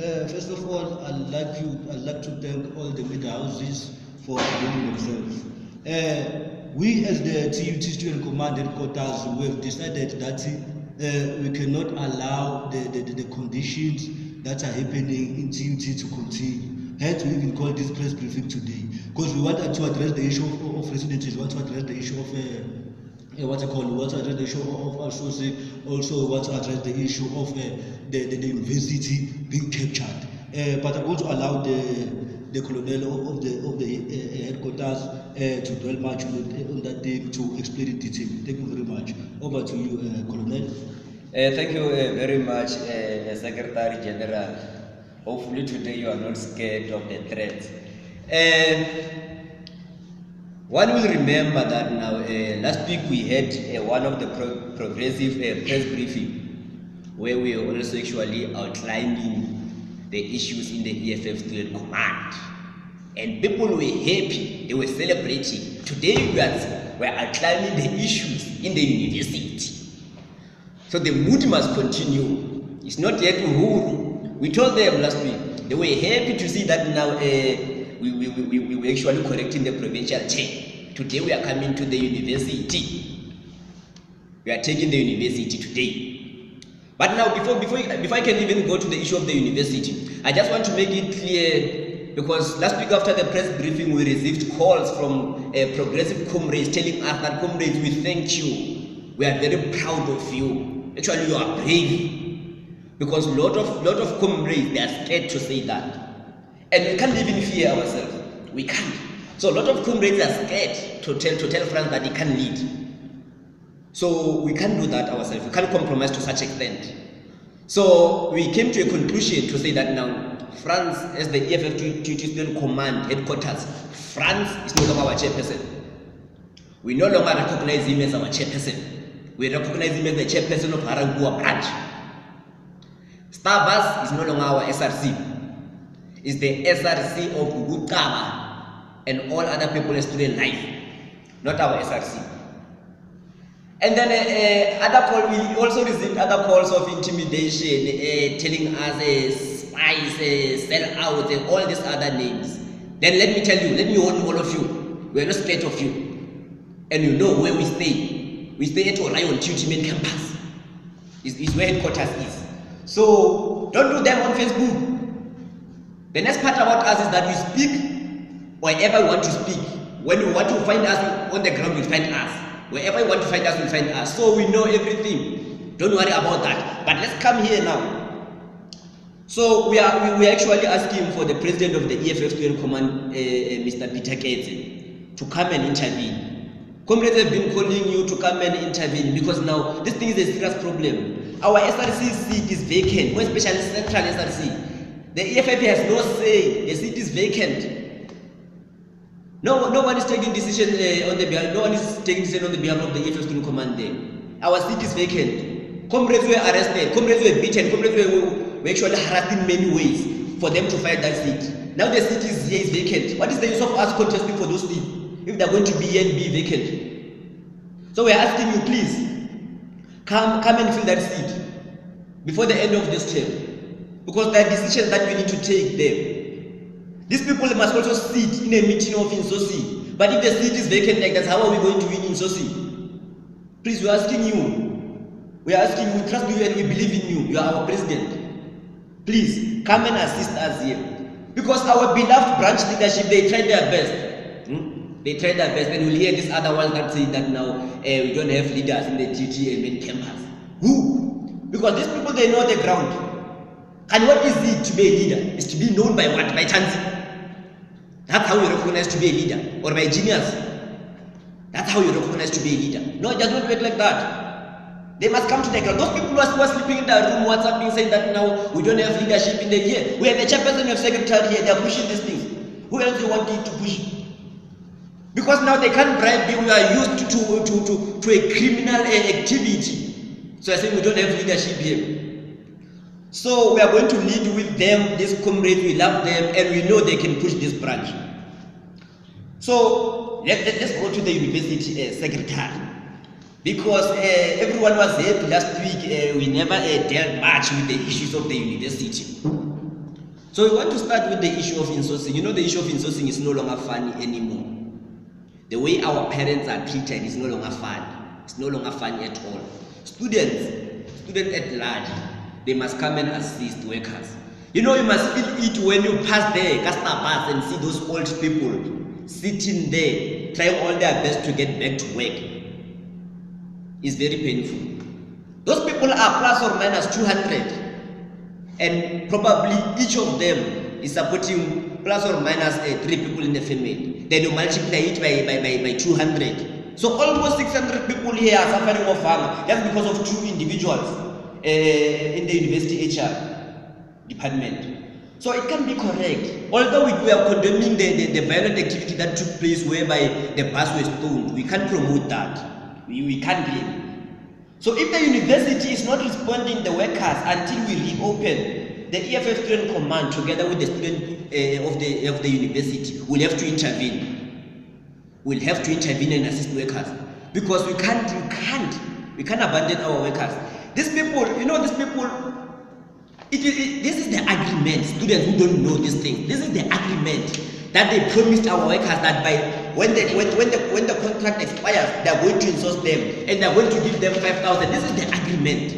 First of all, I'd like to thank all the media houses for availing themselves. We as the TUT Student Command headquarters, we have decided that we cannot allow the conditions that are happening in TUT to continue. Hence, we even called this press briefing today because we wanted to address the issue of residencies, we want to address the issue of we want to address the issue of outsourcing, also want to address the issue of the university being captured. But I'm going to allow the colonel of the headquarters to dwell much on that thing to explain in detail. Thank you very much. Over to you, Colonel. Thank you very much, Secretary General. Hopefully today you are not scared of the threats. One will remember that now, last week we had one of the progressive press briefing where we were also actually outlining the issues in the EFF Student Command. And people were happy, they were celebrating. Today we are outlining the issues in the university. So the mood must continue. It's not yet Uhuru. We told them last week, they were happy to see that now we were actually correcting the provincial chain. Today we are coming to the university. We are taking the university today. But now before I can even go to the issue of the university, I just want to make it clear, because last week after the press briefing we received calls from progressive comrades telling us that, comrades, we thank you. We are very proud of you. Actually, you are brave. Because lot of comrades, they are scared to say that. And we can't even fear ourselves. We can't. So a lot of comrades are scared to tell France that they can't lead. So we can't do that ourselves. We can't compromise to such extent. So we came to a conclusion to say that now France, as the EFF Student Command headquarters, France is no longer our chairperson. We no longer recognize him as our chairperson. We recognize him as the chairperson of Harangua branch. Starbus is no longer our SRC. It's the SRC of Gutama and all other people in student life, not our SRC. And then we also received other calls of intimidation, telling us spies, sell out, and all these other names. Then let me tell you, let me warn all of you, we are not scared of you. And you know where we stay. We stay at Orion TUT main campus. Is where headquarters is. So don't do them on Facebook. The next part about us is that we speak wherever we want to speak. When you want to find us on the ground, you'll find us. Wherever you want to find us, you'll find us. So we know everything. Don't worry about that. But let's come here now. So we are actually asking for the president of the EFF Student Command, Mr. Peter Ketse, to come and intervene. Comrades have been calling you to come and intervene because now this thing is a serious problem. Our SRC seat is vacant, more especially Central SRC. The EFF has no say. The seat is vacant. No one is taking decision on the behalf. No one is taking decision on the behalf of the EFF Student Command there. Our seat is vacant. Comrades were arrested. Comrades were beaten. Comrades were actually harassed in many ways for them to fight that seat. Now the seat is here, is vacant. What is the use of us contesting for those seats if they are going to be here and be vacant? So we are asking you, please come and fill that seat before the end of this term. Because there are decisions that we need to take there. These people must also sit in a meeting of Insosi. But if the seat is vacant like that, how are we going to win Insosi? Please, we are asking you. We are asking you, we trust you and we believe in you. You are our president. Please, come and assist us here. Because our beloved branch leadership, they tried their best. They tried their best. And we'll hear this other one that say that now we don't have leaders in the TUT and main campus. Who? Because these people, they know the ground. And what is it to be a leader? Is to be known by what? By chances. That's how you recognize to be a leader. Or by genius. That's how you recognize to be a leader. No, it does not work like that. They must come to the ground. Those people who are sleeping in their room, WhatsApping, saying that now we don't have leadership in the year. We have a chairperson of secretary here. They are pushing these things. Who else they want to push? Because now they can't bribe people who are used to a criminal activity. So I say we don't have leadership here. So we are going to lead with them, these comrades, we love them, and we know they can push this branch. So let's go to the university secretary. Because everyone was happy last week, we never dealt much with the issues of the university. So we want to start with the issue of insourcing. You know, the issue of insourcing is no longer funny anymore. The way our parents are treated is no longer fun. It's no longer funny at all. Students at large, they must come and assist workers. You know, you must feel it when you pass there, customers, and see those old people sitting there, trying all their best to get back to work. It's very painful. Those people are plus or minus 200. And probably each of them is supporting plus or minus 3 people in the family. Then you multiply it by 200. So almost 600 people here are suffering of hunger just because of 2 individuals in the university HR department. So it can be correct. Although we are condemning the violent activity that took place whereby the bus was stoned, we can't promote that. We can't really. So if the university is not responding the workers until we reopen, the EFF Student Command together with the student of the university will have to intervene. We'll have to intervene and assist workers because we can't abandon our workers. These people, you know, this is the agreement. Students who don't know these things, this is the agreement that they promised our workers that by when the contract expires, they are going to insource them and they are going to give them 5,000. This is the agreement.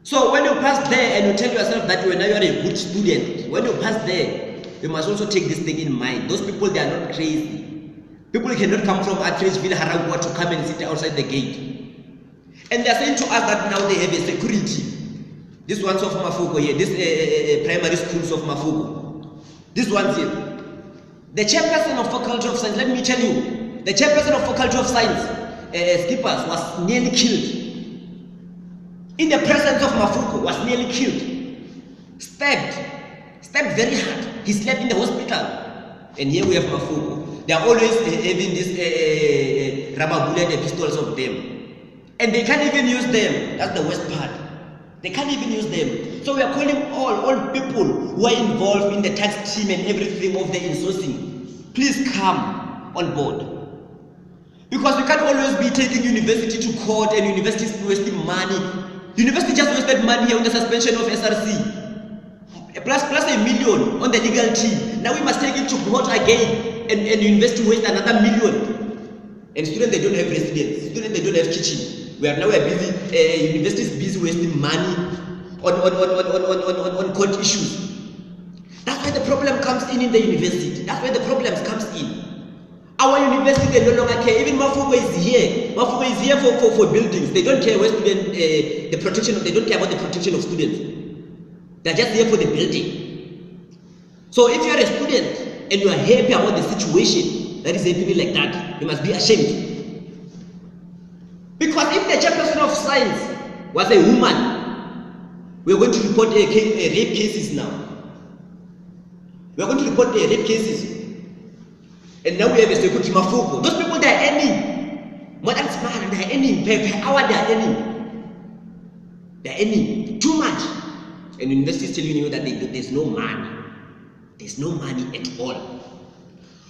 So when you pass there and you tell yourself that now you are a good student, when you pass there, you must also take this thing in mind. Those people, they are not crazy. People cannot come from Atteridgeville, Harangwa to come and sit outside the gate. And they are saying to us that now they have a security. This one's of Mafugo here, this primary schools of Mafugo. This one's here. The chairperson of Faculty of Science, let me tell you, the chairperson of Faculty of Science, Skippers, was nearly killed. In the presence of Mafugo, was nearly killed. Stabbed very hard. He slept in the hospital. And here we have Mafugo. They are always having this rubber bullet pistols of them. And they can't even use them. That's the worst part. They can't even use them. So we are calling all people who are involved in the tax team and everything of the insourcing, please come on board. Because we can't always be taking university to court and universities wasting money. University just wasted money on the suspension of SRC. Plus $1 million on the legal team. Now we must take it to court again and university waste another $1 million. And students, they don't have residence. Students, they don't have kitchen. We are busy, universities busy wasting money on court issues. That's where the problem comes in the university. That's where the problems comes in. Our university, they no longer care. Even Mafugo is here. Mafugo is here for buildings. They don't care where student, the protection. They don't care about the protection of students. They're just here for the building. So if you are a student and you are happy about the situation that is happening like that, you must be ashamed. Because if the chairperson of science was a woman, we are going to report rape cases now. We are going to report rape cases. And now we have a security Mafugo. Those people, they are earning more than smart. They are earning per hour. They are earning. They are earning too much. And universities telling you that there's no money. There's no money at all.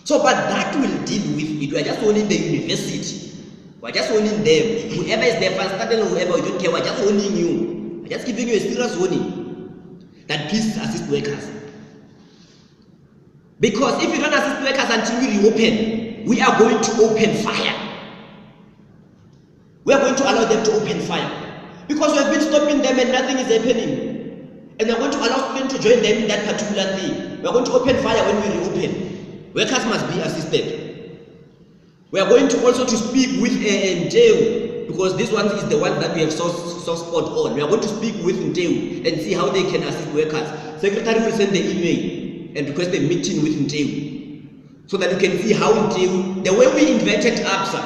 So, but that will deal with it. We are just owning the university. We are just owning them. Whoever is there, first starting or whoever, we don't care. We are just owning you. We are just giving you a serious warning that please assist workers. Because if you don't assist workers until we reopen, we are going to open fire. We are going to allow them to open fire. Because we have been stopping them and nothing is happening. And we are going to allow students to join them in that particular thing. We are going to open fire when we reopen. Workers must be assisted. We are going to also to speak with Nteu, because this one is the one that we have soft spot on. We are going to speak with Nteu and see how they can assist workers. Secretary will send the email and request a meeting with Nteu so that you can see how Nteu, the way we invited ABSA,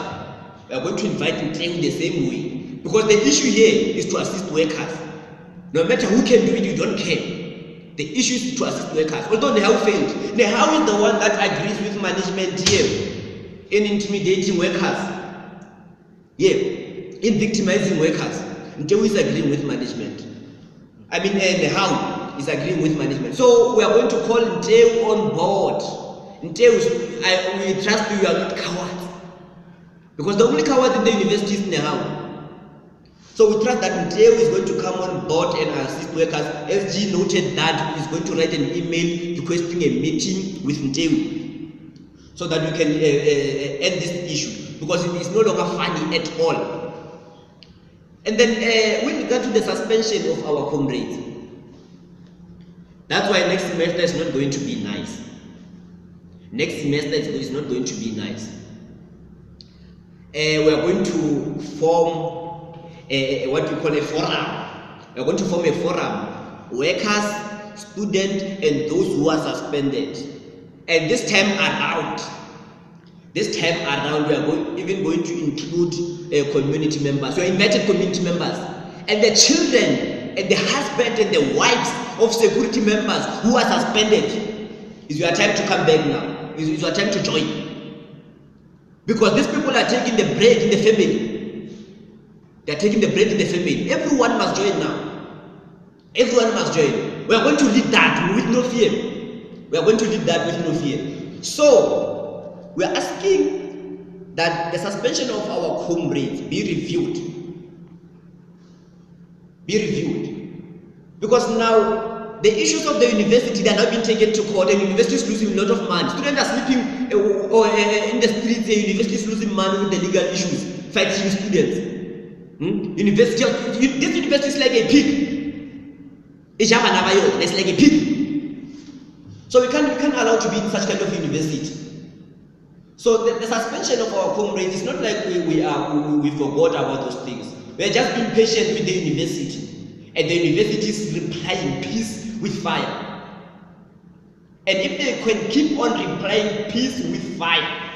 we are going to invite Nteu the same way. Because the issue here is to assist workers. No matter who can do it, you don't care. The issue is to assist workers. Although Nehau failed. Nehau is the one that agrees with management here in intimidating workers. Yeah, in victimizing workers. Nteu is agreeing with management. I mean, Nehau is agreeing with management. So we are going to call Nteu on board. Nteu, we trust you are not cowards. Because the only coward in the university is Nehau. So we trust that Nteu is going to come on board and assist workers. SG noted that he is going to write an email requesting a meeting with Nteu so that we can end this issue, because it is no longer funny at all. And then with regard to the suspension of our comrades, that's why next semester is not going to be nice. Next semester is not going to be nice. We are going to form what we call a forum. We are going to form a forum, workers, students, and those who are suspended. And this time around, we are even going to include community members. We are invited community members, and the children, and the husband, and the wives of security members who are suspended. It's your time to come back now. It's your time to join. Because these people are taking the bread in the family. They are taking the bread in the family. Everyone must join now. Everyone must join. We are going to lead that with no fear. We are going to lead that with no fear. So, we are asking that the suspension of our comrades be reviewed. Be reviewed. Because now, the issues of the university, they are not being taken to court, and the university is losing a lot of money. Students are sleeping in the streets, the university is losing money with the legal issues, fighting students. This university is like a pig. It's like a pig. So we can't allow to be in such kind of university. So the suspension of our comrades is not like we forgot about those things. We are just being patient with the university, and the university is replying peace with fire. And if they can keep on replying peace with fire,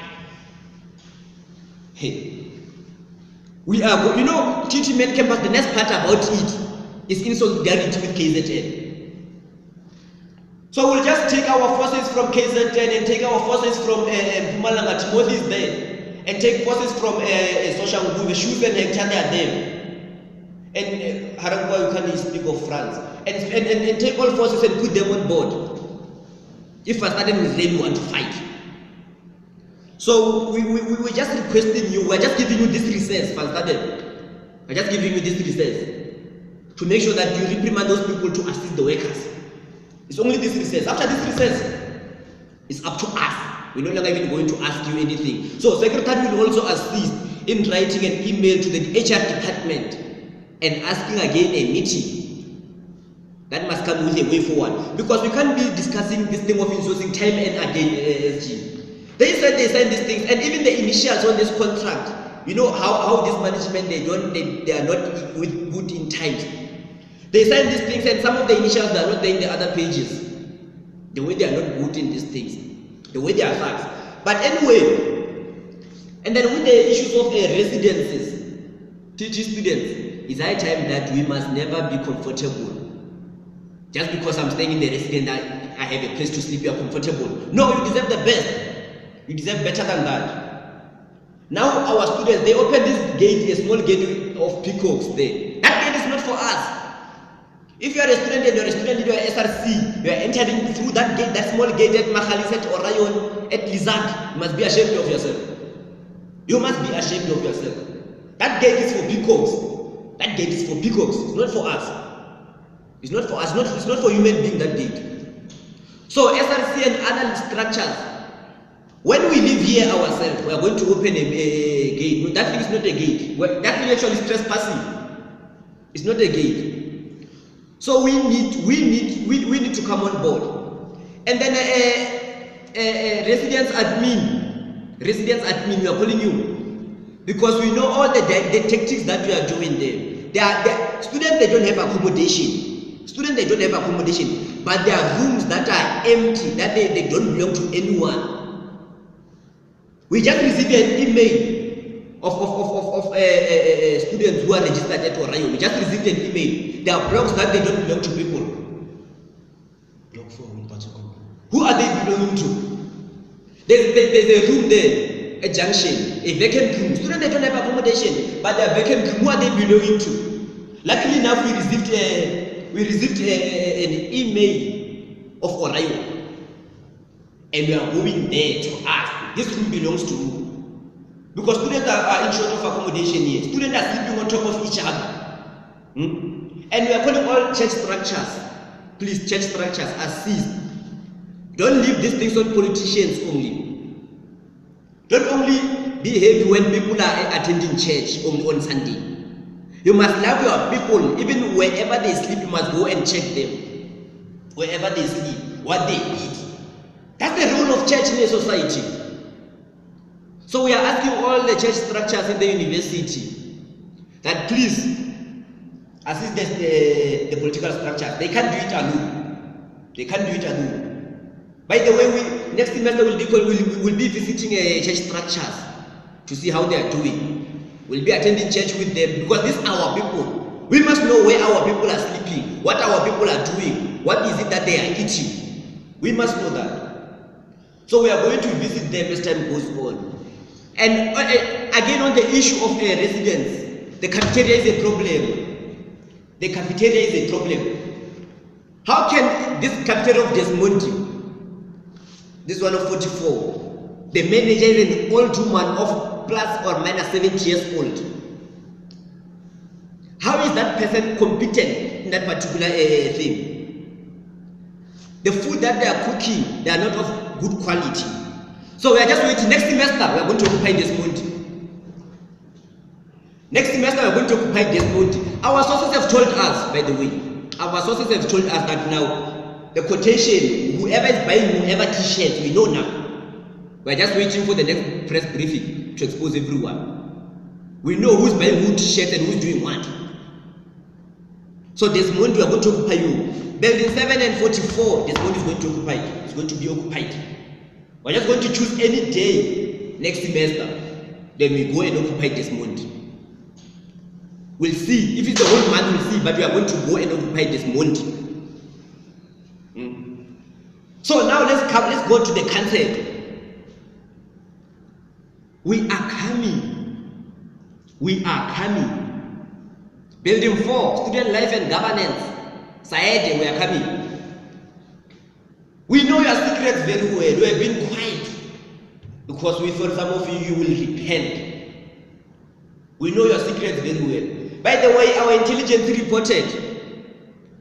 hey, we are, TT Med Campus, the next part about it is in solidarity with KZN. So we'll just take our forces from KZN and take our forces from Mpumalanga, Timothy is there, and take forces from Soshanguve, Shoes and Hector, they are there. And Harangwa, you can't speak of France. And take all forces and put them on board. If a sudden Muslim want to fight. So we're just requesting you, we're just giving you this recess, we're just giving you this recess to make sure that you reprimand those people to assist the workers. It's only this recess. After this recess, it's up to us. We're no longer even going to ask you anything. So Secretary will also assist in writing an email to the HR department and asking again a meeting. That must come with a way forward. Because we can't be discussing this thing of insourcing time and again, SG. They said they signed these things, and even the initials on this contract, you know how this management, they are not good in times. They signed these things, and some of the initials are not there in the other pages. The way they are not good in these things, the way they are facts. But anyway, and then with the issues of residences, teaching students, it's high time that we must never be comfortable. Just because I'm staying in the residence, I have a place to sleep, you are comfortable. No, you deserve the best. You deserve better than that. Now our students, they open this gate, a small gate of peacocks there. That gate is not for us. If you are a student and you are a student in your SRC, you are entering through that gate, that small gate at Mahalis, at Orion, at Lizard, you must be ashamed of yourself. You must be ashamed of yourself. That gate is for peacocks. That gate is for peacocks. It's not for us. It's not for us. It's not for human beings, that gate. So SRC and other structures, when we live here ourselves, we are going to open a gate. No, that thing is not a gate. That thing actually is trespassing. It's not a gate. So we need to come on board. And then residence admin, we are calling you, because we know all the tactics that we are doing there. Students, they don't have accommodation. Students, they don't have accommodation, but there are rooms that are empty, that they don't belong to anyone. We just received an email of students who are registered at Orion. We just received an email. There are blocks that they don't belong to people. Block 4 in particular. Who are they belonging to? There's a room there, a junction, a vacant room. Students, they don't have accommodation, but they are vacant room. Who are they belonging to? Luckily enough, we received an email of Orion, and we are going there to ask. This room belongs to who? Because students are in short of accommodation here. Students are sleeping on top of each other. And we are calling all church structures, please, church structures, assist. Don't leave these things on politicians only. Don't only be happy when people are attending church only on Sunday. You must love your people. Even wherever they sleep, you must go and check them. Wherever they sleep, what they eat. That's the role of church in a society. So we are asking all the church structures in the university that please assist the political structures. They can't do it alone. They can't do it alone. By the way, next semester we'll be visiting church structures to see how they are doing. We'll be attending church with them because these are our people. We must know where our people are sleeping, what our people are doing, what is it that they are eating. We must know that. So we are going to visit them as time goes on. And again, on the issue of residents, the cafeteria is a problem. The cafeteria is a problem. How can this cafeteria of Desmonti, this one of 44, the manager is an old woman of plus or minus 70 years old? How is that person competent in that particular thing? The food that they are cooking, they are not of good quality. So we are just waiting. Next semester, we are going to occupy Desmonti. Next semester, we are going to occupy Desmonti. Our sources have told us, by the way, our sources have told us that now, the quotation, whoever is buying whoever t-shirt, we know now. We are just waiting for the next press briefing to expose everyone. We know who's buying who t-shirt and who's doing what. So Desmonti, we are going to occupy you. Building 7 and 44, Desmonti is going to occupy. It's going to be occupied. We're just going to choose any day next semester. Then we go and occupy Desmonti. We'll see. If it's the whole month, we'll see. But we are going to go and occupy Desmonti. So now let's go to the council. We are coming. We are coming. Building 4, student life and governance. Saede, we are coming. We know your secrets very well. You have been quiet because we thought some of you will repent. We know your secrets very well. By the way, our intelligence reported.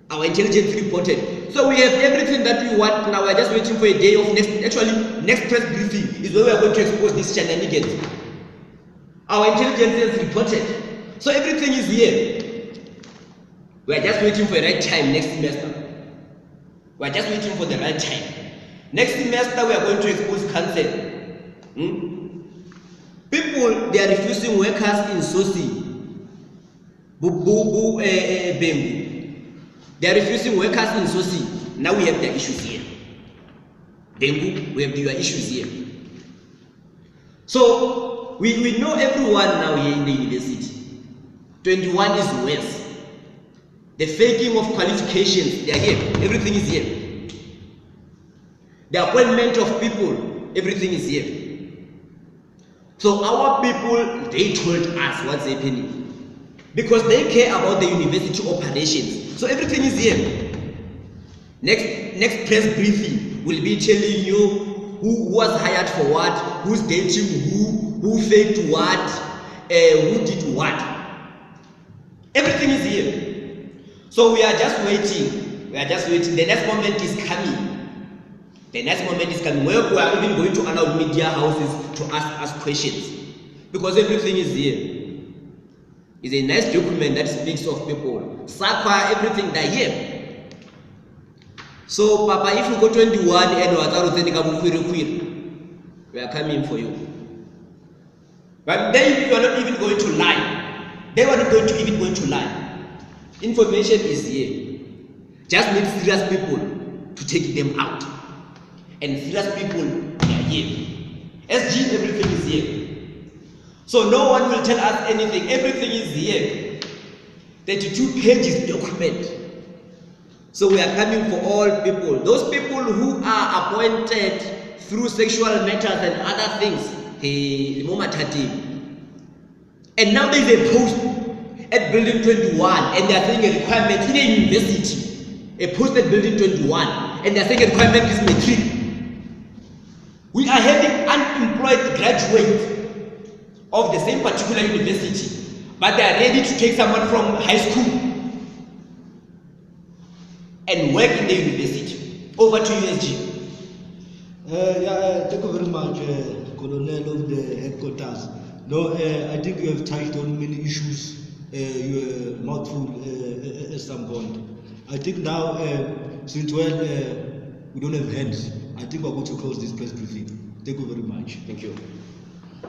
Our intelligence reported. So we have everything that we want now. We are just waiting for a day of next press briefing is where we are going to expose these shenanigans. Our intelligence has reported. So everything is here. We are just waiting for the right time next semester. We are just waiting for the right time. Next semester, we are going to expose cancer. People, they are refusing workers in Sosi. Bengu. They are refusing workers in Sosi. Now we have their issues here. Bengu, we have your issues here. So, we know everyone now here in the university. 21 is worse. The faking of qualifications, they are here. Everything is here. The appointment of people, everything is here. So our people, they told us what's happening. Because they care about the university operations. So everything is here. Next press briefing will be telling you who was hired for what, who's dating who faked what, who did what. Everything is here. So we are just waiting. We are just waiting. The next moment is coming. The next moment is coming. Where we are even going to allow media houses to ask us questions. Because everything is here. It's a nice document that speaks of people. Sakwa, everything that here. So, Papa, if you go 21 and we are coming for you. But then you are not even going to lie. They were not even going to lie. Information is here. Just need serious people to take them out. And serious people are here. SG, everything is here. So no one will tell us anything. Everything is here. 32 pages document. So we are coming for all people. Those people who are appointed through sexual matters and other things. And now there is a post at building 21 and they are saying a requirement in a university. A post at building 21 and they are saying a requirement is matric. We are having unemployed graduates of the same particular university, but they are ready to take someone from high school and work in the university. Over to you, SG. Thank you very much, Colonel of the headquarters. No, I think you have touched on many issues. You are mouthful at some point. I think now, since we don't have hands, I think we're going to close this press briefing. Thank you very much. Thank you.